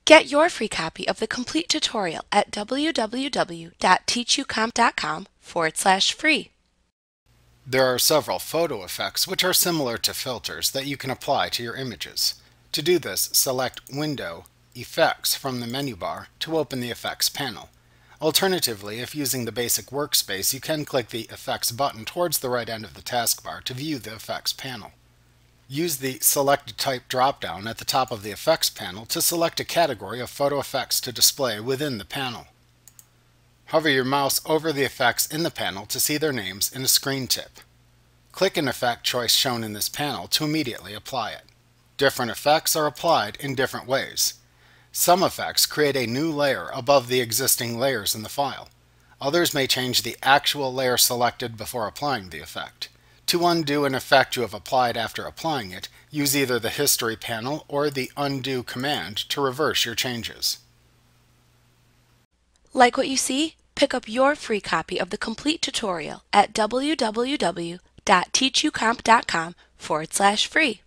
Get your free copy of the complete tutorial at www.teachucomp.com/free. There are several photo effects which are similar to filters that you can apply to your images. To do this, select Window, Effects from the menu bar to open the Effects panel. Alternatively, if using the basic workspace, you can click the Effects button towards the right end of the taskbar to view the Effects panel. Use the Select Type drop-down at the top of the Effects panel to select a category of photo effects to display within the panel. Hover your mouse over the effects in the panel to see their names in a screen tip. Click an effect choice shown in this panel to immediately apply it. Different effects are applied in different ways. Some effects create a new layer above the existing layers in the file. Others may change the actual layer selected before applying the effect. To undo an effect you have applied after applying it, use either the History panel or the Undo command to reverse your changes. Like what you see? Pick up your free copy of the complete tutorial at www.teachucomp.com/free.